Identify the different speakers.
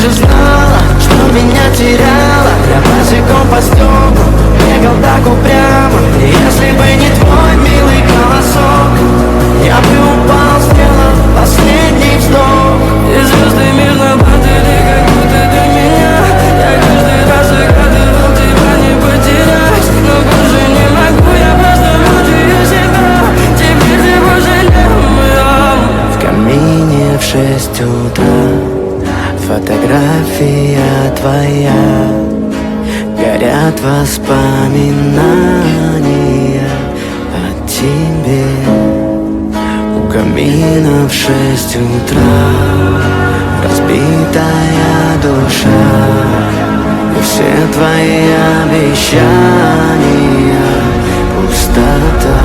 Speaker 1: же знала, что меня теряла. Я босиком по стеклу бегал так упрямо. И если бы не твой милый голосок, я бы упал, сделал последний вздох. И звезды между планеты, ты как будто до меня. Я каждый раз загадывал тебя не потерять, но больше не могу, я просто мучаю себя. Теперь ты пожалел. В камине в 6 утра фотография твоя, горят воспоминания о тебе. У камина в 6 утра разбитая душа, и все твои обещания пустота.